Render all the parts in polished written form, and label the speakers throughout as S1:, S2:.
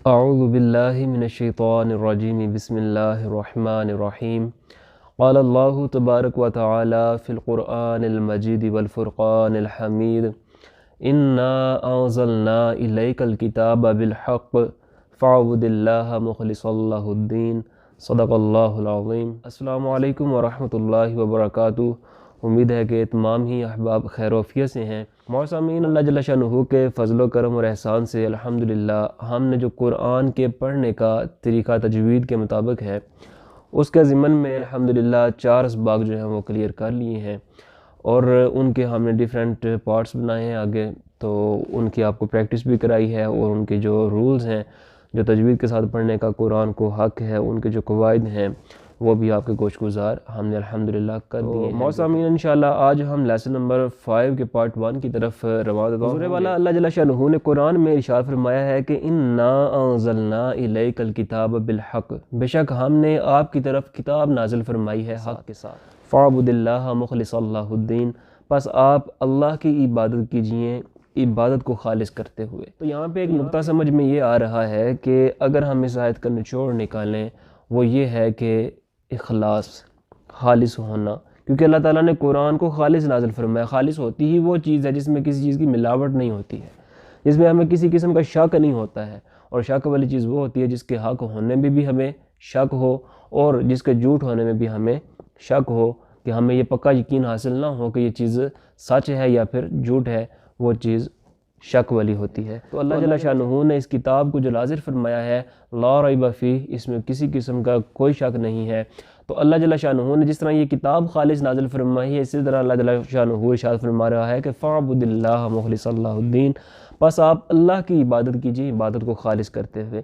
S1: اعوذ باللہ من الشیطان الرجیم بسم اللہ الرحمن الرحیم قال اللہ تبارک و تعالی فی القرآن المجید والفرقان الحمید انا انزلنا الیک الکتاب بالحق فاعبد اللہ مخلصا لہ الدین صدق اللہ العظیم۔ السلام علیکم ورحمۃ اللہ وبرکاتہ۔ امید ہے کہ تمام ہی احباب خیر و عافیت سے ہیں۔ معززین، اللہ جل شانہ کے فضل و کرم اور احسان سے الحمدللہ ہم نے جو قرآن کے پڑھنے کا طریقہ تجوید کے مطابق ہے اس کے ضمن میں الحمدللہ 4 اسباق جو ہیں وہ کلیئر کر لیے ہیں، اور ان کے ہم نے ڈیفرنٹ پارٹس بنائے ہیں آگے، تو ان کی آپ کو پریکٹس بھی کرائی ہے، اور ان کے جو رولز ہیں جو تجوید کے ساتھ پڑھنے کا قرآن کو حق ہے، ان کے جو قواعد ہیں وہ بھی آپ کے گوش گزار ہم نے الحمدللہ کر دیے ہیں۔ معززین، انشاءاللہ آج ہم لیسن نمبر 5 کے پارٹ 1 کی طرف روانہ حضور والا اللہ جل شانہ نے قرآن میں ارشاد فرمایا ہے کہ انا انزلنا الیک الکتاب بالحق، بے شک ہم نے آپ کی طرف کتاب نازل فرمائی ہے حق کے ساتھ، فاعبد اللہ مخلصا لہ الدین، پس آپ اللہ کی عبادت کیجئے عبادت کو خالص کرتے ہوئے۔ تو یہاں پہ ایک نقطہ سمجھ میں یہ آ رہا ہے کہ اگر ہم اس آیت کا نچوڑ نکالیں وہ یہ ہے کہ اخلاص، خالص ہونا، کیونکہ اللہ تعالیٰ نے قرآن کو خالص نازل فرمایا۔ خالص ہوتی ہی وہ چیز ہے جس میں کسی چیز کی ملاوٹ نہیں ہوتی ہے، جس میں ہمیں کسی قسم کا شک نہیں ہوتا ہے، اور شک والی چیز وہ ہوتی ہے جس کے حق ہونے میں بھی ہمیں شک ہو، اور جس کے جھوٹ ہونے میں بھی ہمیں شک ہو، کہ ہمیں یہ پکا یقین حاصل نہ ہو کہ یہ چیز سچ ہے یا پھر جھوٹ ہے، وہ چیز شک والی ہوتی ہے۔ تو اللہ جل شانہ نے اس کتاب کو جو نازل فرمایا ہے لا ریب فیہ، اس میں کسی قسم کا کوئی شک نہیں ہے۔ تو اللہ جل شانہ نے جس طرح یہ کتاب خالص نازل فرمائی ہے، اسی طرح اللہ جل شانہ ارشاد فرما رہا ہے کہ فاعبد اللہ مخلصا لہ الدین، پس آپ اللہ کی عبادت کیجیے عبادت کو خالص کرتے ہوئے۔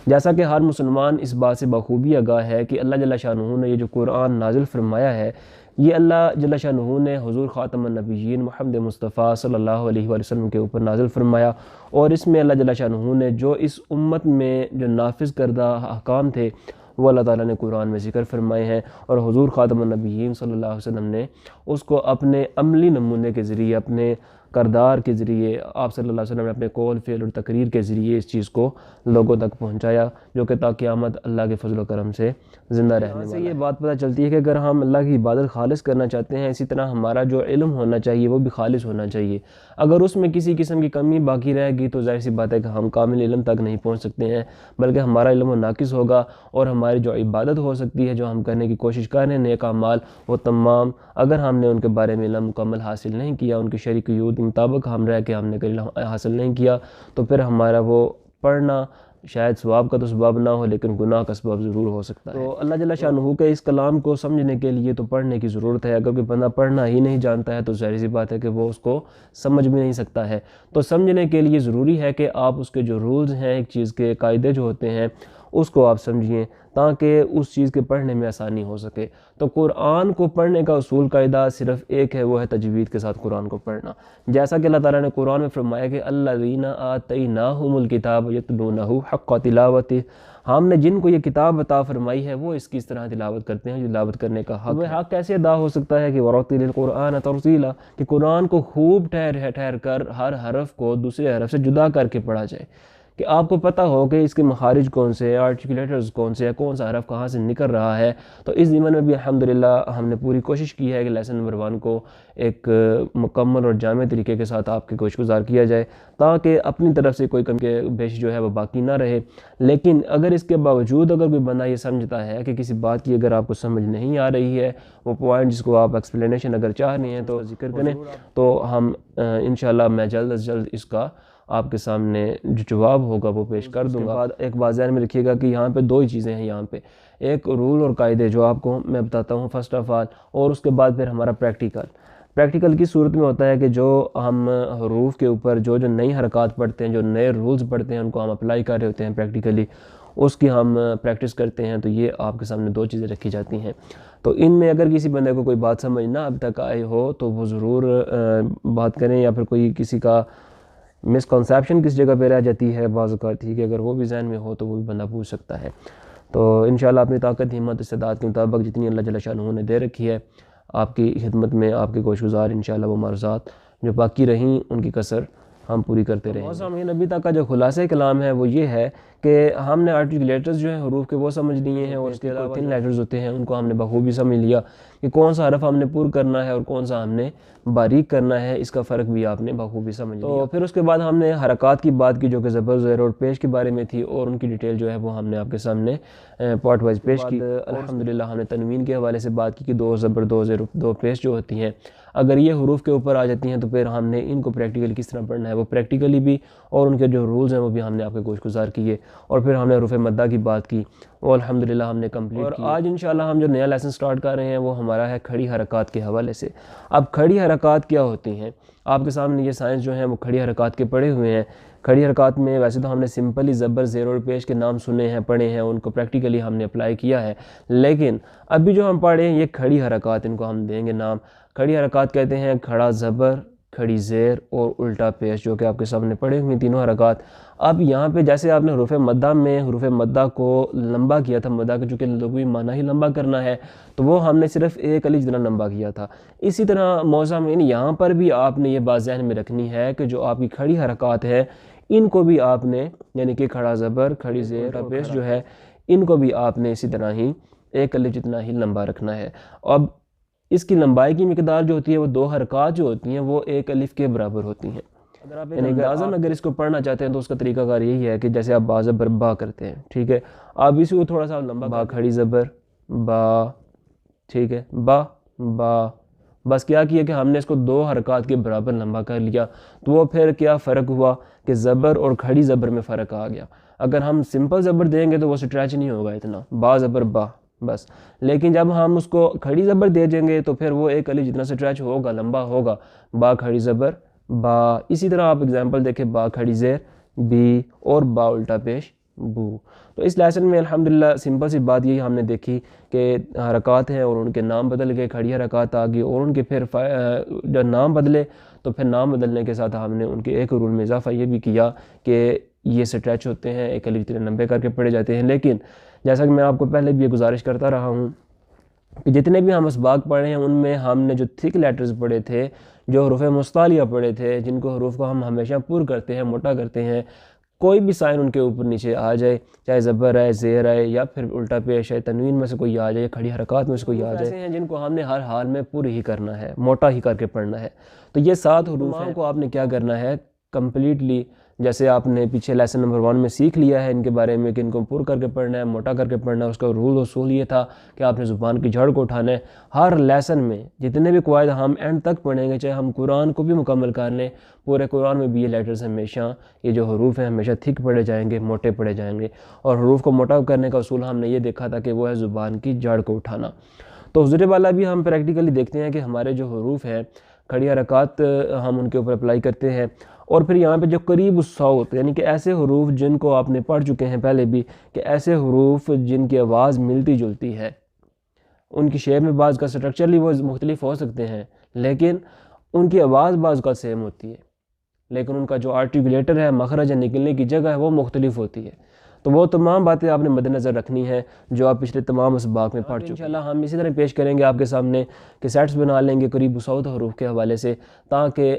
S1: جیسا کہ ہر مسلمان اس بات سے بخوبی آگاہ ہے کہ اللہ جل شانہ نے یہ جو قرآن نازل فرمایا ہے یہ اللہ جل شانہ نے حضور خاتم النبیین محمد مصطفیٰ صلی اللہ علیہ وآلہ وسلم کے اوپر نازل فرمایا، اور اس میں اللہ جل شانہ نے جو اس امت میں جو نافذ کردہ احکام تھے وہ اللہ تعالیٰ نے قرآن میں ذکر فرمائے ہیں، اور حضور خاتم النبیین صلی اللہ علیہ وسلم نے اس کو اپنے عملی نمونے کے ذریعے، اپنے کردار کے ذریعے، آپ صلی اللہ علیہ وسلم نے اپنے قول فعل اور تقریر کے ذریعے اس چیز کو لوگوں تک پہنچایا، جو کہ تا قیامت اللہ کے فضل و کرم سے زندہ رہنے والا ہے۔ یہ بات پتہ چلتی ہے کہ اگر ہم اللہ کی عبادت خالص کرنا چاہتے ہیں، اسی طرح ہمارا جو علم ہونا چاہیے وہ بھی خالص ہونا چاہیے۔ اگر اس میں کسی قسم کی کمی باقی رہے گی تو ظاہر سی بات ہے کہ ہم کامل علم تک نہیں پہنچ سکتے ہیں، بلکہ ہمارا علم ناقص ہوگا، اور ہماری جو عبادت ہو سکتی ہے، جو ہم کرنے کی کوشش کر رہے ہیں نیک اعمال، وہ تمام اگر ہم نے ان کے بارے میں علم مکمل حاصل نہیں کیا، ان کے شرعی قیود کے مطابق ہم رہ کے ہم نے علم حاصل نہیں کیا، تو پھر ہمارا وہ پڑھنا شاید ثواب کا تو سبب نہ ہو لیکن گناہ کا سبب ضرور ہو سکتا ہے۔ تو اللہ جل شانہ کے اس کلام کو سمجھنے کے لیے تو پڑھنے کی ضرورت ہے۔ اگر کوئی بندہ پڑھنا ہی نہیں جانتا ہے تو ظاہر سی بات ہے کہ وہ اس کو سمجھ بھی نہیں سکتا ہے۔ تو سمجھنے کے لیے ضروری ہے کہ آپ اس کے جو رولز ہیں، ایک چیز کے قاعدے جو ہوتے ہیں اس کو آپ سمجھیں، تاکہ اس چیز کے پڑھنے میں آسانی ہو سکے۔ تو قرآن کو پڑھنے کا اصول قاعدہ صرف ایک ہے، وہ ہے تجوید کے ساتھ قرآن کو پڑھنا۔ جیسا کہ اللہ تعالیٰ نے قرآن میں فرمایا کہ الذین آتیناہم الکتاب یتلونہ حق تلاوتہ، ہم نے جن کو یہ کتاب عطا فرمائی ہے وہ اس کی اس طرح تلاوت کرتے ہیں جو تلاوت کرنے کا حق ہے۔ حق کیسے ادا ہو سکتا ہے کہ ورتل القرآن ترتیلا، کہ قرآن کو خوب ٹھہر کر ہر حرف کو دوسرے حرف سے جدا کر کے پڑھا جائے، کہ آپ کو پتہ ہو کہ اس کے مخارج کون سے ہیں، آرٹیکولیٹرز کون سے ہیں، کون سا حرف کہاں سے نکل رہا ہے۔ تو اس ضمن میں بھی الحمدللہ ہم نے پوری کوشش کی ہے کہ لیسن نمبر 1 کو ایک مکمل اور جامع طریقے کے ساتھ آپ کے گوش گزار کیا جائے، تاکہ اپنی طرف سے کوئی کمی بیش جو ہے وہ باقی نہ رہے۔ لیکن اگر اس کے باوجود اگر کوئی بندہ یہ سمجھتا ہے کہ کسی بات کی اگر آپ کو سمجھ نہیں آ رہی ہے، وہ پوائنٹ جس کو آپ ایکسپلینیشن اگر چاہ رہے ہیں تو ذکر کریں، تو ہم انشاءاللہ میں جلد از جلد اس کا آپ کے سامنے جو جواب ہوگا وہ پیش کر دوں گا۔ ایک بات ذہن میں رکھیے گا کہ یہاں پہ 2 ہی چیزیں ہیں، یہاں پہ ایک رول اور قاعدے جو آپ کو میں بتاتا ہوں فرسٹ آف آل، اور اس کے بعد پھر ہمارا پریکٹیکل کی صورت میں ہوتا ہے کہ جو ہم حروف کے اوپر جو نئی حرکات پڑھتے ہیں، جو نئے رولز پڑھتے ہیں، ان کو ہم اپلائی کر رہے ہوتے ہیں پریکٹیکلی، اس کی ہم پریکٹس کرتے ہیں۔ تو یہ آپ کے سامنے 2 چیزیں رکھی جاتی ہیں۔ تو ان میں اگر کسی بندے کو کوئی بات سمجھ نہ اب تک آئی ہو تو وہ ضرور بات کریں، یا پھر کوئی کسی کا مسکنسیپشن کس جگہ پہ رہ جاتی ہے بعض اوقات، ٹھیک ہے، اگر وہ بھی ذہن میں ہو تو وہ بھی بندہ پوچھ سکتا ہے۔ تو انشاءاللہ اپنی طاقت ہمت استعداد کے مطابق جتنی اللہ جل شانہ نے دے رکھی ہے آپ کی خدمت میں، آپ کے گوش گزار انشاءاللہ وہ معروضات جو باقی رہیں ان کی کثر ہم پوری کرتے رہیں۔ سامعین، ابھی تک کا جو خلاصہ کلام ہے وہ یہ ہے کہ ہم نے آرٹیکولیٹرز جو ہیں حروف کے وہ سمجھ لیے ہیں، اور اس کے علاوہ 3 لیٹرز ہوتے ہیں ان کو ہم نے بخوبی سمجھ لیا کہ کون سا حرف ہم نے پر کرنا ہے اور کون سا ہم نے باریک کرنا ہے، اس کا فرق بھی آپ نے بخوبی سمجھ لیا۔ تو پھر اس کے بعد ہم نے حرکات کی بات کی جو کہ زبر، زیر اور پیش کے بارے میں تھی، اور ان کی ڈیٹیل جو ہے وہ ہم نے آپ کے سامنے پارٹ وائز پیش کی۔ الحمدللہ ہم نے تنوین کے حوالے سے بات کی کہ 2 زبر 2 زیر 2 پیش جو ہوتی ہیں اگر یہ حروف کے اوپر آ جاتی ہیں تو پھر ہم نے ان کو پریکٹیکلی کس طرح پڑھنا ہے وہ پریکٹیکلی بھی، اور ان کے جو رولز ہیں وہ بھی ہم نے آپ کے گوش گزار کیے، اور پھر ہم نے حروف مدہ کی بات کی، وہ الحمدللہ ہم نے کمپلیٹ کی۔ اور آج انشاءاللہ ہم جو نیا لیسن سٹارٹ کر رہے ہیں وہ ہمارا ہے کھڑی حرکات کے حوالے سے۔ اب کھڑی حرکات کیا ہوتی ہیں؟ آپ کے سامنے یہ سائنس جو ہیں وہ کھڑی حرکات کے پڑھے ہوئے ہیں۔ کھڑی حرکات میں ویسے تو ہم نے سمپلی زبر، زیر اور پیش کے نام سنے ہیں، پڑھے ہیں، ان کو پریکٹیکلی ہم نے اپلائی کیا ہے، لیکن ابھی جو ہم پڑھ رہے ہیں یہ کھڑی حرکات، ان کو ہم دیں گے نام۔ کھڑی حرکات کہتے ہیں کھڑا زبر، کھڑی زیر اور الٹا پیش، جو کہ آپ کے سامنے پڑھے ہوئے تینوں حرکات۔ اب یہاں پہ جیسے آپ نے حروف مدہ میں حروف مدہ کو لمبا کیا تھا، مدہ کا چونکہ لغوی معنی ہی لمبا کرنا ہے تو وہ ہم نے صرف ایک الف جتنا لمبا کیا تھا، اسی طرح موضوعین یہاں پر بھی آپ نے یہ بات ذہن میں رکھنی ہے کہ جو آپ کی کھڑی حرکات ہیں ان کو بھی آپ نے، یعنی کہ کھڑا زبر، کھڑی زیر، الٹا پیش جو ہے، ان کو بھی آپ نے اسی طرح ہی ایک الف جتنا ہی لمبا رکھنا ہے۔ اب اس کی لمبائی کی مقدار جو ہوتی ہے وہ 2 حرکات جو ہوتی ہیں وہ ایک الف کے برابر ہوتی ہیں۔ اگر آپ اندازاً اگر اس کو پڑھنا چاہتے ہیں تو اس کا طریقہ کار یہی ہے کہ جیسے آپ با زبر با کرتے ہیں، ٹھیک ہے، آپ اسی کو تھوڑا سا لمبا، با کھڑی زبر با، ٹھیک ہے، با با، بس کیا کیا کہ ہم نے اس کو 2 حرکات کے برابر لمبا کر لیا، تو وہ پھر کیا فرق ہوا کہ زبر اور کھڑی زبر میں فرق آ گیا۔ اگر ہم سمپل زبر دیں گے تو وہ سٹریچ نہیں ہوگا اتنا، با زبر با بس، لیکن جب ہم اس کو کھڑی زبر دے دیں گے تو پھر وہ ایک الف جتنا سٹریچ ہوگا، لمبا ہوگا، با کھڑی زبر با۔ اسی طرح آپ اگزامپل دیکھیں، با کھڑی زیر بی اور با الٹا پیش بو۔ تو اس لیسن میں الحمدللہ سمپل سی بات یہی ہم نے دیکھی کہ حرکات ہیں اور ان کے نام بدل گئے، کھڑی حرکات آ گئی، اور ان کے پھر جب نام بدلے تو پھر نام بدلنے کے ساتھ ہم نے ان کے ایک رول میں اضافہ یہ بھی کیا کہ یہ سٹریچ ہوتے ہیں، ایک الف اتنے لمبے کر کے پڑھے جاتے ہیں۔ لیکن جیسا کہ میں آپ کو پہلے بھی یہ گزارش کرتا رہا ہوں کہ جتنے بھی ہم اسباق پڑھے ہیں ان میں ہم نے جو تھک لیٹرز پڑھے تھے، جو حروف مستعلیہ پڑھے تھے، جن کو حروف کو ہم ہمیشہ پر کرتے ہیں، موٹا کرتے ہیں، کوئی بھی سائن ان کے اوپر نیچے آ جائے، چاہے زبر آئے، زیر آئے، یا پھر الٹا پیش ہے، تنوین میں سے کوئی آ جائے، کھڑی حرکات میں سے کوئی آ جائے، ایسے ہیں جن کو ہم نے ہر حال میں پر ہی کرنا ہے، موٹا ہی کر کے پڑھنا ہے۔ تو یہ 7 حروف ہیں کو آپ نے کیا کرنا ہے کمپلیٹلی، جیسے آپ نے پیچھے لیسن نمبر 1 میں سیکھ لیا ہے ان کے بارے میں کہ ان کو پر کر کے پڑھنا ہے، موٹا کر کے پڑھنا ہے، اس کا رول اصول یہ تھا کہ آپ نے زبان کی جھڑ کو اٹھانا ہے۔ ہر لیسن میں جتنے بھی قواعد ہم اینڈ تک پڑھیں گے، چاہے ہم قرآن کو بھی مکمل کر لیں، پورے قرآن میں بھی یہ لیٹرز ہمیشہ، یہ جو حروف ہیں ہمیشہ تھک پڑھے جائیں گے، موٹے پڑھے جائیں گے، اور حروف کو موٹا کرنے کا اصول ہم نے یہ دیکھا تھا کہ وہ ہے زبان کی جڑ کو اٹھانا۔ تو حضور والا بھی ہم پریکٹیکلی دیکھتے ہیں کہ ہمارے جو حروف ہیں، کھڑی حرکات ہم ان کے اوپر اپلائی کرتے ہیں، اور پھر یہاں پہ جو قریب الصوت، یعنی کہ ایسے حروف جن کو آپ نے پڑھ چکے ہیں پہلے بھی، کہ ایسے حروف جن کی آواز ملتی جلتی ہے، ان کی شیپ میں بعض کا سٹرکچرلی وہ مختلف ہو سکتے ہیں لیکن ان کی آواز بعض کا سیم ہوتی ہے، لیکن ان کا جو آرٹیکولیٹر ہے، مخرج ہے، نکلنے کی جگہ ہے، وہ مختلف ہوتی ہے۔ تو وہ تمام باتیں آپ نے مد نظر رکھنی ہے جو آپ پچھلے تمام اسباق میں پڑھ چکے ہیں۔ انشاءاللہ ہم اسی طرح پیش کریں گے آپ کے سامنے کہ سیٹس بنا لیں گے قریب الصوت حروف کے حوالے سے، تاکہ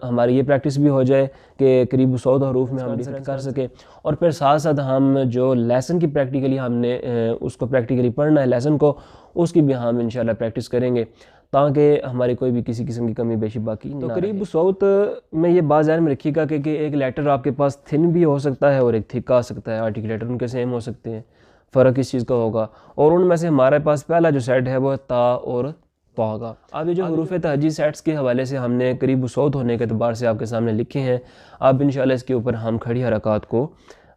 S1: ہماری یہ پریکٹس بھی ہو جائے کہ قریب الصوت حروف میں ہم ڈیفرنس کر سکیں، اور پھر ساتھ ساتھ ہم جو لیسن کی پریکٹیکلی ہم نے اس کو پریکٹیکلی پڑھنا ہے لیسن کو، اس کی بھی ہم انشاءاللہ پریکٹس کریں گے تاکہ ہماری کوئی بھی کسی قسم کی کمی بیشی باقی نہ رہے۔ تو قریب الصوت میں یہ بات ذہن میں رکھیے گا کہ ایک لیٹر آپ کے پاس تھن بھی ہو سکتا ہے اور ایک تھک آ سکتا ہے، آرٹیکولیٹر ان کے سیم ہو سکتے ہیں، فرق اس چیز کا ہوگا، اور ان میں سے ہمارے پاس پہلا جو سیٹ ہے وہ تا اور طا کا۔ اب یہ جو حروف تہجی سیٹس کے حوالے سے ہم نے قریب الصوت ہونے کے اعتبار سے آپ کے سامنے لکھے ہیں، اب انشاءاللہ اس کے اوپر ہم کھڑی حرکات کو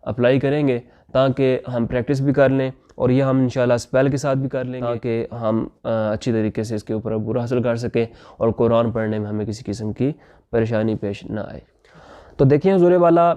S1: اپلائی کریں گے تاکہ ہم پریکٹس بھی کر لیں، اور یہ ہم انشاءاللہ اسپیل کے ساتھ بھی کر لیں گے تاکہ ہم اچھی طریقے سے اس کے اوپر عبور حاصل کر سکیں اور قرآن پڑھنے میں ہمیں کسی قسم کی پریشانی پیش نہ آئے۔ تو دیکھیں حضور والا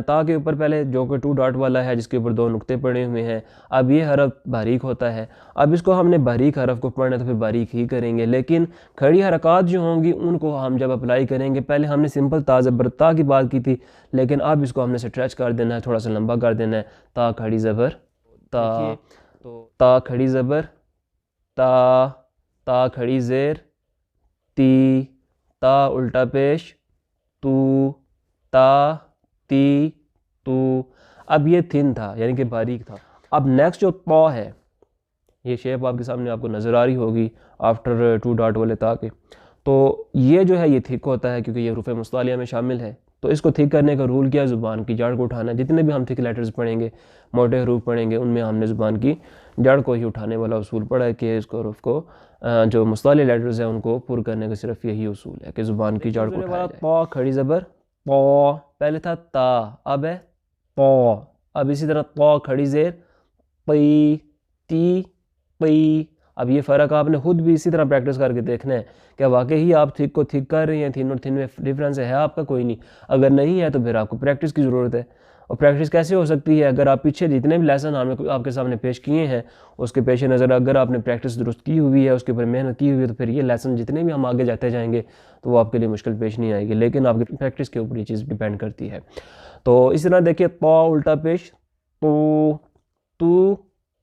S1: تا کے اوپر پہلے جو کہ 2 ڈاٹ والا ہے جس کے اوپر 2 نقطے پڑے ہوئے ہیں، اب یہ حرف باریک ہوتا ہے، اب اس کو ہم نے باریک حرف کو پڑھنا ہے تو پھر باریک ہی کریں گے، لیکن کھڑی حرکات جو ہوں گی ان کو ہم جب اپلائی کریں گے، پہلے ہم نے سمپل تا زبر تا کی بات کی تھی، لیکن اب اس کو ہم نے سٹریچ کر دینا ہے، تھوڑا سا لمبا کر دینا ہے، تا کھڑی زبر تا، تا کھڑی زبر تا، تا کھڑی زیر تی، تا الٹا پیش تو، تا تی تو. اب یہ تھن تھا یعنی کہ باریک تھا. اب نیکسٹ جو تا ہے یہ شیپ آپ کے سامنے آپ کو نظر آ رہی ہوگی آفٹر 2 ڈاٹ والے تا کے. تو یہ جو ہے یہ تھک ہوتا ہے کیونکہ یہ حروف مستعلیہ میں شامل ہے. تو اس کو تھک کرنے کا رول کیا ہے؟ زبان کی جڑ کو اٹھانا ہے. جتنے بھی ہم تھک لیٹرز پڑھیں گے موٹے حروف پڑھیں گے ان میں ہم نے زبان کی جڑ کو ہی اٹھانے والا اصول پڑھا ہے کہ اس کو حروف کو جو مستعلیہ لیٹرز ہیں ان کو پر کرنے کا صرف یہی اصول ہے کہ زبان کی جڑ کو اٹھایا جائے. تا کھڑی زبر تا، پہلے تھا تا اب ہے تا. اب اسی طرح تا کھڑی زیر تی تی تی. اب یہ فرق آپ نے خود بھی اسی طرح پریکٹس کر کے دیکھنا ہے کہ واقعی آپ تھک کو تھک کر رہے ہیں. تھن اور تھن میں ڈفرینس ہے آپ کا؟ کوئی نہیں. اگر نہیں ہے تو پھر آپ کو پریکٹس کی ضرورت ہے. اور پریکٹس کیسے ہو سکتی ہے؟ اگر آپ پیچھے جتنے بھی لیسن ہم نے آپ کے سامنے پیش کیے ہیں اس کے پیش نظر اگر آپ نے پریکٹس درست کی ہوئی ہے، اس کے اوپر محنت کی ہوئی ہے، تو پھر یہ لیسن جتنے بھی ہم آگے جاتے جائیں گے تو وہ آپ کے لیے مشکل پیش نہیں آئے گی. لیکن آپ کی پریکٹس کے اوپر یہ چیز ڈیپینڈ کرتی ہے. تو اس طرح دیکھیے تا الٹا پیش تو تو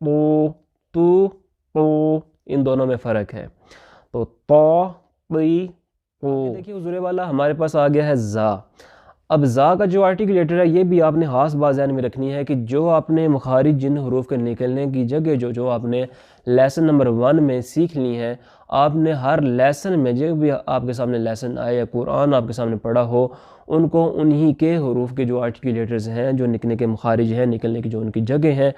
S1: تو تو تو، ان دونوں میں فرق ہے. تو تا تی تو. دیکھیے حضور والا ہمارے پاس آ گیا ہے زا. اب زا کا جو آرٹیکولیٹر ہے یہ بھی آپ نے خاص بات ذہن میں رکھنی ہے کہ جو آپ نے مخارج جن حروف کے نکلنے کی جگہ جو آپ نے لیسن نمبر 1 میں سیکھ لی ہیں، آپ نے ہر لیسن میں جو بھی آپ کے سامنے لیسن آئے یا قرآن آپ کے سامنے پڑھا ہو ان کو انہی کے حروف کے جو آرٹیکولیٹرز ہیں، جو نکلنے کے مخارج ہیں، نکلنے کی جو ان کی جگہ ہیں،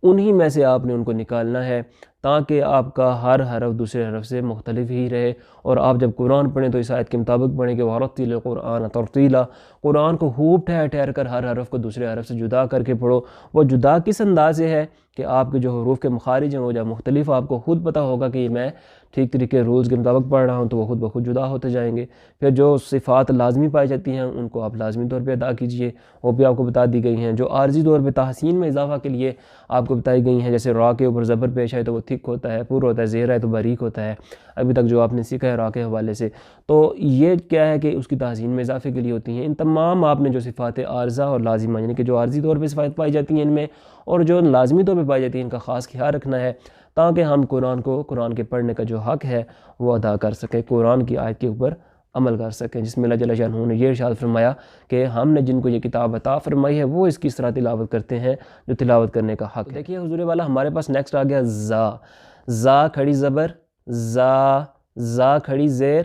S1: انہی میں سے آپ نے ان کو نکالنا ہے تاکہ آپ کا ہر حرف دوسرے حرف سے مختلف ہی رہے. اور آپ جب قرآن پڑھیں تو اس آیت کے مطابق پڑھیں کہ وَرَتِّلِ الْقُرْآنَ تَرْتِيلًا. قرآن کو خوب ٹھہر ٹھہر کر ہر حرف کو دوسرے حرف سے جدا کر کے پڑھو. وہ جدا کس انداز سے ہے کہ آپ کے جو حروف کے مخارج ہیں وہ جب مختلف آپ کو خود پتہ ہوگا کہ میں ٹھیک طریقے رولز کے مطابق پڑھ رہا ہوں تو وہ خود بخود جدا ہوتے جائیں گے. پھر جو صفات لازمی پائی جاتی ہیں ان کو آپ لازمی طور پہ ادا کیجئے، وہ بھی آپ کو بتا دی گئی ہیں. جو عارضی طور پہ تحسین میں اضافہ کے لیے آپ کو بتائی گئی ہیں، جیسے را کے اوپر زبر پیش آئے تو وہ تھک ہوتا ہے، پر ہوتا ہے، زیر ہے تو باریک ہوتا ہے، ابھی تک جو آپ نے سیکھا ہے را کے حوالے سے. تو یہ کیا ہے کہ اس کی تحسین میں اضافے کے لیے ہوتی ہیں. ان تمام آپ نے جو صفات عارضہ اور لازمہ یعنی کہ جو عارضی طور پہ صفات پائی جاتی ہیں ان میں اور جو لازمی طور پہ پائی جاتی ہیں ان کا خاص خیال رکھنا ہے تاکہ ہم قرآن کے پڑھنے کا جو حق ہے وہ ادا کر سکیں، قرآن کی آیت کے اوپر عمل کر سکیں. جس میں اللہ جل شانہ نے یہ ارشاد فرمایا کہ ہم نے جن کو یہ کتاب عطا فرمائی ہے وہ اس کی اس طرح تلاوت کرتے ہیں جو تلاوت کرنے کا حق ہے. دیکھیے حضور والا ہمارے پاس نیکسٹ آ گیا زا. زا کھڑی زبر زا، زا کھڑی زیر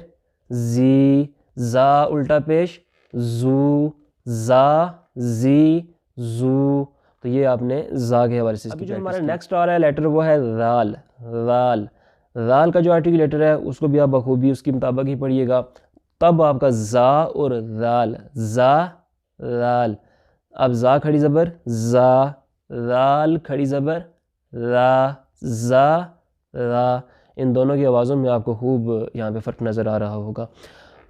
S1: زی، زا الٹا پیش زو، زا زی زو. تو یہ آپ نے زا کے حوالے سے. ابھی جو ہمارا نیکسٹ آ رہا ہے لیٹر وہ ہے ذال. ذال، ذال کا جو آرٹیکولیٹر ہے اس کو بھی آپ بخوبی اس کے مطابق ہی پڑھیے گا. تب آپ کا زا اور ذال، زا ذال. اب زا کھڑی زبر زا، ذال کھڑی زبر را، زا را. ان دونوں کی آوازوں میں آپ کو خوب یہاں پہ فرق نظر آ رہا ہوگا.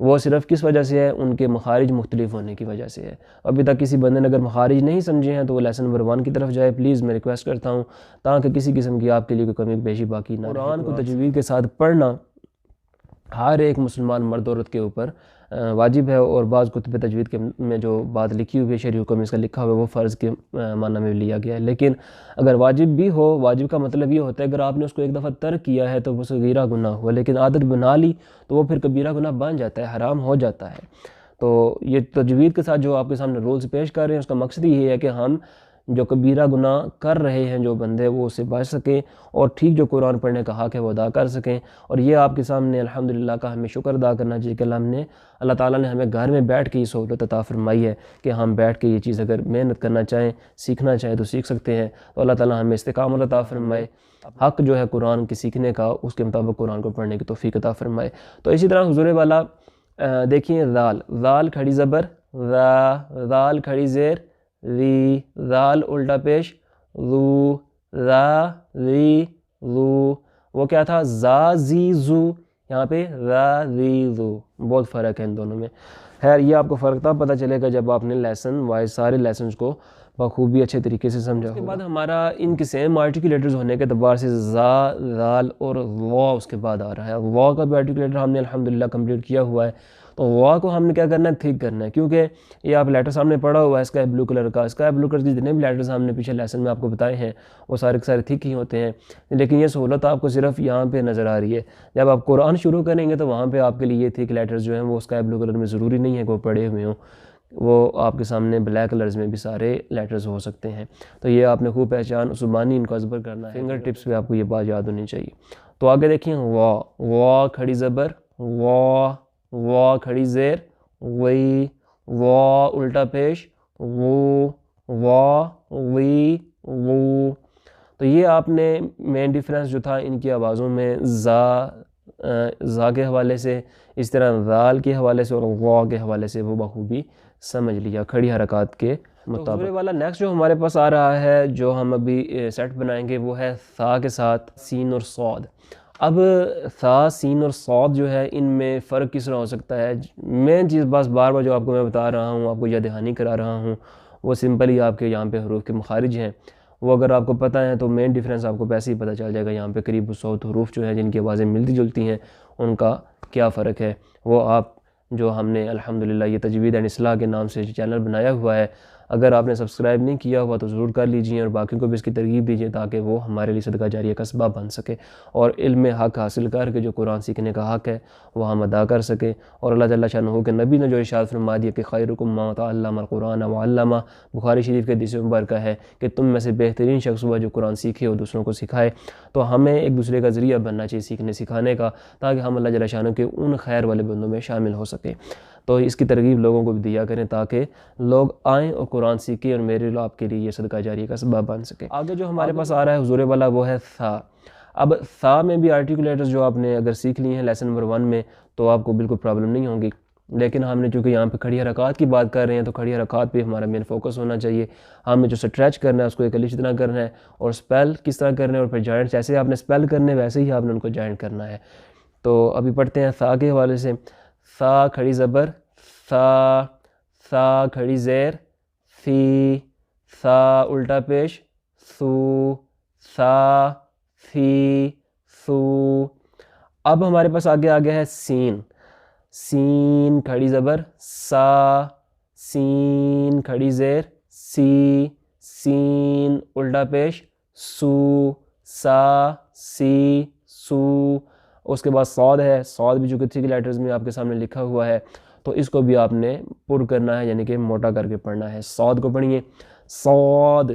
S1: وہ صرف کس وجہ سے ہے؟ ان کے مخارج مختلف ہونے کی وجہ سے ہے. ابھی تک کسی بندے نے اگر مخارج نہیں سمجھے ہیں تو وہ لیسن نمبر 1 کی طرف جائے پلیز، میں ریکویسٹ کرتا ہوں، تاکہ کسی قسم کی آپ کے لیے کوئی کمی بیشی باقی نہ رہے. قرآن کو تجوید کے ساتھ پڑھنا ہر ایک مسلمان مرد عورت کے اوپر واجب ہے، اور بعض کتب تجوید کے میں جو بات لکھی ہوئی ہے شرعی حکم اس کا لکھا ہوا ہے وہ فرض کے معنی میں لیا گیا ہے. لیکن اگر واجب بھی ہو، واجب کا مطلب یہ ہوتا ہے اگر آپ نے اس کو ایک دفعہ ترک کیا ہے تو وہ صغیرہ گناہ ہوا، لیکن عادت بنا لی تو وہ پھر کبیرہ گناہ بن جاتا ہے، حرام ہو جاتا ہے. تو یہ تجوید کے ساتھ جو آپ کے سامنے رولز پیش کر رہے ہیں اس کا مقصد یہ ہے کہ ہم جو کبیرہ گناہ کر رہے ہیں جو بندے وہ اس سے بچ سکیں اور ٹھیک جو قرآن پڑھنے کا حق ہے وہ ادا کر سکیں. اور یہ آپ کے سامنے الحمدللہ کا ہمیں شکر ادا کرنا چاہیے کہ اللہ تعالیٰ نے ہمیں گھر میں بیٹھ کے یہ سہولت عطا فرمائی ہے کہ ہم بیٹھ کے یہ چیز اگر محنت کرنا چاہیں، سیکھنا چاہیں تو سیکھ سکتے ہیں. تو اللہ تعالیٰ ہمیں استقامت عطا فرمائے، حق جو ہے قرآن کے سیکھنے کا اس کے مطابق قرآن کو پڑھنے کی توفیق عطا فرمائے. تو اسی طرح حضور والا دیکھیے ذال، ذال کھڑی زبر ذا، ذال کھڑی زیر ری، ذال الٹا پیش ذو، ذا ذی ذو. وہ کیا تھا؟ زا زی زو، یہاں پہ ذا ذی ذو. بہت فرق ہے ان دونوں میں. خیر یہ آپ کو فرق تب پتہ چلے گا جب آپ نے لیسن وائز سارے لیسنز کو بخوبی اچھے طریقے سے سمجھا. اس کے بعد ہمارا ان کے سیم آرٹیکولیٹرز ہونے کے اعتبار سے زا، ذال اور وا اس کے بعد آ رہا ہے. وا کا بھی آرٹیکولیٹر ہم نے الحمدللہ کمپلیٹ کیا ہوا ہے. تو وا کو ہم نے کیا کرنا ہے؟ ٹھیک کرنا ہے، کیونکہ یہ آپ لیٹر سامنے پڑھا ہوا ہے اسکائی بلو کلر کا. اسکائی بلو کلر کے جتنے بھی لیٹرز ہم نے پیچھے لیسن میں آپ کو بتائے ہیں وہ سارے کے سارے ٹھیک ہی ہوتے ہیں. لیکن یہ سہولت آپ کو صرف یہاں پہ نظر آ رہی ہے. جب آپ قرآن شروع کریں گے تو وہاں پہ آپ کے لیے یہ ٹھیک لیٹرز جو ہیں وہ اسکائی بلو کلر میں ضروری نہیں ہے کہ وہ پڑھے ہوئے ہوں. وہ آپ کے سامنے بلیک کلرز میں بھی سارے لیٹرز ہو سکتے ہیں. تو یہ آپ نے خوب پہچان زبانی ان کو ازبر کرنا ہے. فنگر ٹپس پہ آپ کو یہ بات یاد ہونی چاہیے. تو آگے دیکھیں وا، وا کھڑی زبر وا، وا کھڑی زیر وی، وا الٹا پیش وو، وا وی وو. تو یہ آپ نے مین ڈیفرنس جو تھا ان کی آوازوں میں زا کے حوالے سے، اس طرح ذال کے حوالے سے اور وا کے حوالے سے وہ بخوبی سمجھ لیا کھڑی حرکات کے مطابق. تو والا نیکسٹ جو ہمارے پاس آ رہا ہے جو ہم ابھی سیٹ بنائیں گے وہ ہے ثا کے ساتھ سین اور صاد. اب ثا، سین اور صاد جو ہے ان میں فرق کس طرح ہو سکتا ہے؟ مین چیز بس بار بار جو آپ کو میں بتا رہا ہوں، آپ کو یاد دہانی کرا رہا ہوں، وہ سمپلی آپ کے یہاں پہ حروف کے مخارج ہیں. وہ اگر آپ کو پتہ ہے تو مین ڈیفرنس آپ کو ویسے ہی پتہ چل جائے گا. یہاں پہ قریب 100 حروف جو ہیں جن کی آوازیں ملتی جلتی ہیں ان کا کیا فرق ہے، وہ آپ جو ہم نے الحمدللہ یہ تجوید اینڈ اصلاح کے نام سے چینل بنایا ہوا ہے، اگر آپ نے سبسکرائب نہیں کیا ہوا تو ضرور کر لیجئے اور باقیوں کو بھی اس کی ترغیب دیجیے تاکہ وہ ہمارے لیے صدقہ جاریہ کا سبب بن سکے اور علم حق حاصل کر کے جو قرآن سیکھنے کا حق ہے وہ ہم ادا کر سکیں. اور اللہ جل شانہ کے نبی نے جو ارشاد فرما دیا کہ خیرکم من تعلم القرآن وعلمہ، بخاری شریف کے حدیث مبارکہ ہے کہ تم میں سے بہترین شخص ہوا جو قرآن سیکھے اور دوسروں کو سکھائے. تو ہمیں ایک دوسرے کا ذریعہ بننا چاہیے سیکھنے سکھانے کا تاکہ ہم اللہ جل شانہ کے ان خیر والے بندوں میں شامل ہو سکیں. تو اس کی ترغیب لوگوں کو بھی دیا کریں تاکہ لوگ آئیں اور قرآن سیکھیں اور میرے آپ کے لیے یہ صدقہ جاریہ کا سبب بن سکے. آگے جو ہمارے پاس آ رہا ہے حضور والا وہ ہے ثا. اب ثا میں بھی آرٹیکولیٹرز جو آپ نے اگر سیکھ لی ہیں لیسن نمبر 1 میں تو آپ کو بالکل پرابلم نہیں ہوگی، لیکن ہم نے چونکہ یہاں پہ کھڑی حرکات کی بات کر رہے ہیں تو کھڑی حرکات پہ ہمارا مین فوکس ہونا چاہیے. ہم نے جو سٹریچ کرنا ہے اس کو ایک الف طرح کرنا ہے اور سپیل کس طرح کرنا ہے اور پھر جوائنٹ جیسے آپ نے سپیل کرنے ویسے ہی آپ نے ان کو جوائنٹ کرنا ہے. تو ابھی پڑھتے ہیں ثا کے حوالے سے. ثا کھڑی زبر ثا، ثا کھڑی زیر فی، ثا الٹا پیش ثو، ثا فی ثو. اب ہمارے پاس آگے ہے سین. سین کھڑی زبر سا، سین کھڑی زیر سی، سین الٹا پیش سو، سا سی سو. اس کے بعد صاد ہے. صاد بھی جو کہ 3 لیٹرز میں آپ کے سامنے لکھا ہوا ہے تو اس کو بھی آپ نے پر کرنا ہے یعنی کہ موٹا کر کے پڑھنا ہے. صاد کو پڑھیے. صاد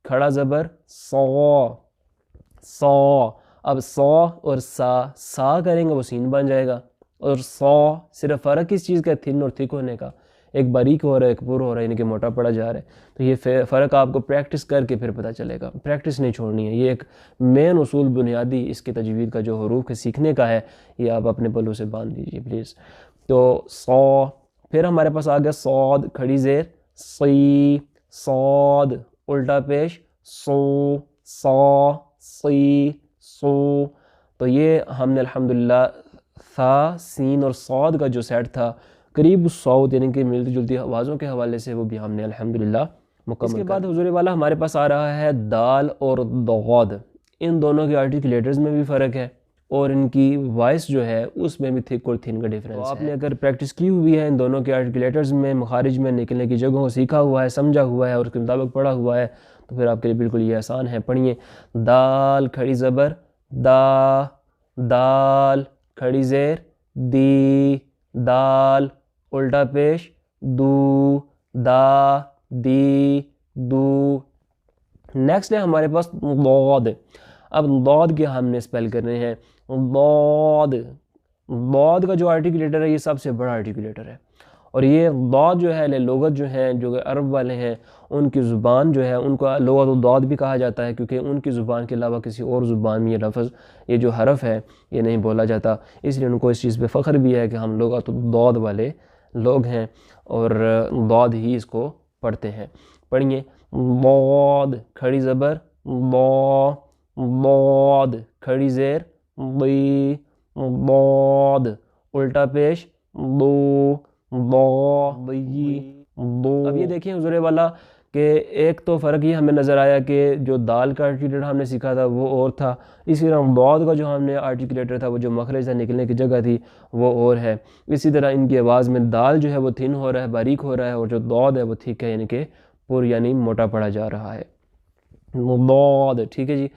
S1: کھڑا زبر صا، صا. اب صا اور سا کریں گے وہ سین بن جائے گا اور صا صرف فرق کس چیز کا ہے؟ تھن اور تھک ہونے کا. ایک باریک ہو رہا ہے ایک پر ہو رہا ہے یعنی کہ موٹا پڑا جا رہا ہے. تو یہ فرق آپ کو پریکٹس کر کے پھر پتہ چلے گا. پریکٹس نہیں چھوڑنی ہے. یہ ایک مین اصول بنیادی اس کے تجوید کا جو حروف کے سیکھنے کا ہے یہ آپ اپنے پلوں سے باندھ دیجیے پلیز. تو صا. پھر ہمارے پاس آ گیا صاد کھڑی زیر سی، صاد الٹا پیش سو، صا سی سو. تو یہ ہم نے الحمدللہ ثا، سین اور صاد کا جو سیٹ تھا قریب 100 یعنی کہ ملتی جلتی آوازوں کے حوالے سے وہ بھی ہم نے الحمدللہ مکمل. اس کے بعد حضور والا ہمارے پاس آ رہا ہے دال اور ضاد. ان دونوں کے آرٹیکولیٹرز میں بھی فرق ہے اور ان کی وائس جو ہے اس میں بھی تھک اور تھن کا ڈیفرنس ہے. آپ نے اگر پریکٹس کی ہوئی ہے ان دونوں کے آرٹیکولیٹرز میں، مخارج میں نکلنے کی جگہوں کو سیکھا ہوا ہے، سمجھا ہوا ہے اور اس کے مطابق پڑھا ہوا ہے تو پھر آپ کے لیے بالکل یہ آسان ہے. پڑھیے. دال کھڑی زبر دا، دال کھڑی زیر دی، دال الٹا پیش دو، دا دی دو. نیکسٹ ہے ہمارے پاس ضاد. اب ضاد کے ہم نے سپیل کرنے ہیں. ضاد، ضاد کا جو آرٹیکولیٹر ہے یہ سب سے بڑا آرٹیکولیٹر ہے اور یہ ضاد جو ہے لغت جو ہیں جو عرب والے ہیں ان کی زبان جو ہے ان کو لغت الضاد بھی کہا جاتا ہے کیونکہ ان کی زبان کے علاوہ کسی اور زبان میں یہ لفظ، یہ جو حرف ہے یہ نہیں بولا جاتا. اس لیے ان کو اس چیز پہ فخر بھی ہے کہ ہم لغت الضاد والے لوگ ہیں اور ضاد ہی اس کو پڑھتے ہیں. پڑھیے. ضاد کھڑی زبر ضا، ضاد کھڑی زیر ضی، ضاد الٹا پیش ضو، ضا ضی ضو. اب یہ دیکھیں حضور والا کہ ایک تو فرق یہ ہمیں نظر آیا کہ جو دال کا آرٹیکولیٹر ہم نے سیکھا تھا وہ اور تھا، اسی طرح ضاد کا جو ہم نے آرٹیکولیٹر تھا وہ جو مخرج تھا نکلنے کی جگہ تھی وہ اور ہے. اسی طرح ان کی آواز میں دال جو ہے وہ تھن ہو رہا ہے، باریک ہو رہا ہے اور جو ضاد ہے وہ تھک ہے یعنی کہ پر یعنی موٹا پڑا جا رہا ہے. ضاد ٹھیک ہے جی.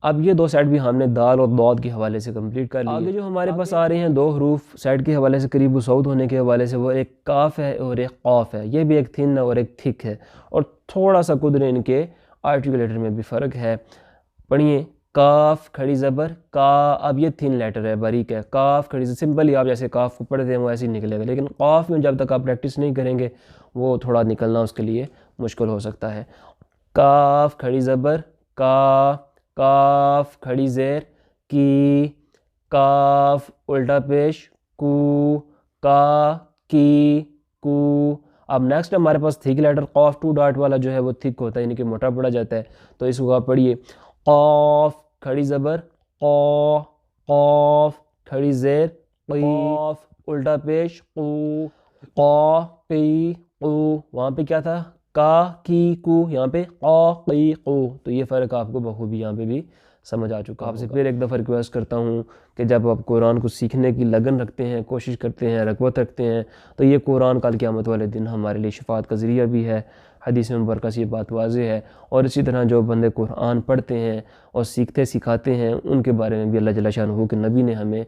S1: اب یہ 2 سیٹ بھی ہم نے دال اور ضاد کے حوالے سے کمپلیٹ کر لیا۔ آگے جو ہمارے پاس آ رہے ہیں 2 حروف سیٹ کے حوالے سے قریب و صعود ہونے کے حوالے سے، وہ ایک کاف ہے اور ایک قاف ہے۔ یہ بھی ایک تھن اور ایک تھک ہے، اور تھوڑا سا قدر ان کے آرٹیکولیٹر میں بھی فرق ہے۔ پڑھیے، کاف کھڑی زبر کا، اب یہ تھن لیٹر ہے، باریک ہے، کاف کھڑی زبر، سمپل ہی آپ جیسے کاف کو پڑھتے ہیں وہ ایسے ہی نکلے گا، لیکن قاف میں جب تک آپ پریکٹس نہیں کریں گے وہ تھوڑا نکلنا اس کے لیے مشکل ہو سکتا ہے۔ کاف کھڑی زبر کا، کاف کھڑی زیر کی، کاف الٹا پیش کو، کا کی کو۔ اب نیکسٹ ہمارے پاس تھک لیٹر قاف 2 ڈاٹ والا جو ہے وہ تھک ہوتا ہے، یعنی کہ موٹا پڑا جاتا ہے، تو اس کو آپ پڑھیے، قاف کھڑی زبر قا، قاف کھڑی زیر قی، قاف الٹا پیش قو، قا قی قو۔ وہاں پہ کیا تھا؟ کا کی کو، یہاں پہ قا قی قو۔ تو یہ فرق آپ کو بخوبی یہاں پہ بھی سمجھ آ چکا۔ آپ سے پھر ایک دفعہ ریکویسٹ کرتا ہوں کہ جب آپ قرآن کو سیکھنے کی لگن رکھتے ہیں، کوشش کرتے ہیں، رغبت رکھتے ہیں، تو یہ قرآن کل قیامت والے دن ہمارے لیے شفاعت کا ذریعہ بھی ہے۔ حدیث مبارکہ سے یہ بات واضح ہے۔ اور اسی طرح جو بندے قرآن پڑھتے ہیں اور سیکھتے سکھاتے ہیں، ان کے بارے میں بھی اللہ جل شانہ کے نبی نے ہمیں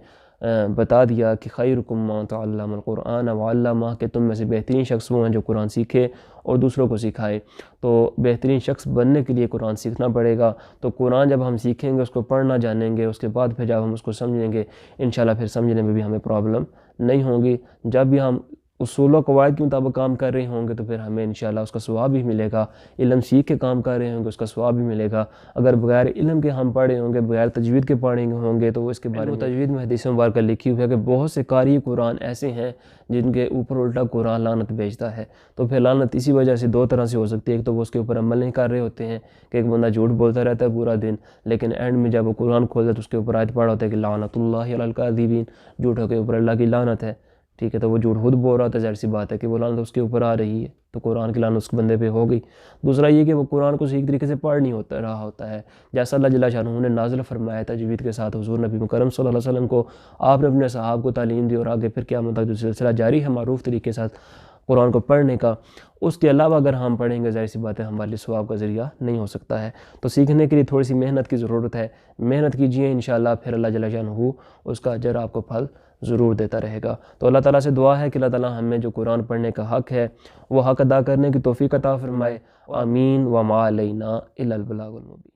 S1: بتا دیا کہ خیرکم من تعلم القرآن وعلمہ، کہ تم میں سے بہترین شخص وہ ہیں جو قرآن سیکھے اور دوسروں کو سکھائے۔ تو بہترین شخص بننے کے لیے قرآن سیکھنا پڑے گا۔ تو قرآن جب ہم سیکھیں گے، اس کو پڑھنا جانیں گے، اس کے بعد پھر جب ہم اس کو سمجھیں گے، انشاءاللہ پھر سمجھنے میں بھی ہمیں پرابلم نہیں ہوں گی۔ جب بھی ہم اصول و قواعد کے مطابق کام کر رہے ہوں گے تو پھر ہمیں انشاءاللہ اس کا ثواب بھی ملے گا۔ علم سیکھ کے کام کر رہے ہوں گے، اس کا ثواب بھی ملے گا۔ اگر بغیر علم کے ہم پڑھے ہوں گے، بغیر تجوید کے پڑھے ہوں گے، تو اس کے بارے میں تجوید میں حدیث مبارکہ لکھی ہوئی ہے کہ بہت سے قاری قرآن ایسے ہیں جن کے اوپر الٹا قرآن لعنت بھیجتا ہے۔ تو پھر لعنت اسی وجہ سے 2 طرح سے ہو سکتی ہے۔ ایک تو وہ اس کے اوپر عمل نہیں کر رہے ہوتے ہیں کہ ایک بندہ جھوٹ بولتا رہتا ہے پورا دن، لیکن اینڈ میں جب وہ قرآن کھولتا ہے تو اس کے اوپر آیت پڑھا ہوتا ہے کہ لعنت اللہ علی الکاذبین، جھوٹوں کے اوپر اللہ کی لعنت ہے، ٹھیک ہے۔ تو وہ جھوٹ خود بول رہا ہوتا ہے، ظاہر سی بات ہے کہ وہ لعنت اس کے اوپر آ رہی ہے، تو قرآن کی لعنت اس بندے پہ ہو گئی۔ دوسرا یہ کہ وہ قرآن کو صحیح طریقے سے پڑھ نہیں رہا ہوتا ہے، جیسا اللہ جل شانہ نے نازل فرمایا تجوید کے ساتھ حضور نبی مکرم صلی اللہ علیہ وسلم کو، آپ نے اپنے صحابہ کو تعلیم دی، اور آگے پھر قیامت تک جو سلسلہ جاری ہے معروف طریقے کے ساتھ قرآن کو پڑھنے کا، اس کے علاوہ اگر ہم پڑھیں گے ظاہر سی بات ہے ہمارے لیے ثواب کا ذریعہ نہیں ہو سکتا ہے۔ تو سیکھنے کے لیے تھوڑی سی محنت کی ضرورت ہے، محنت کیجئے، انشاءاللہ پھر اللہ جل شانہ اس کا اجر آپ کو پھل ضرور دیتا رہے گا۔ تو اللہ تعالیٰ سے دعا ہے کہ اللہ تعالیٰ ہمیں جو قرآن پڑھنے کا حق ہے وہ حق ادا کرنے کی توفیق عطا فرمائے۔ آمین۔ وما علینا الا البلاغ المبین۔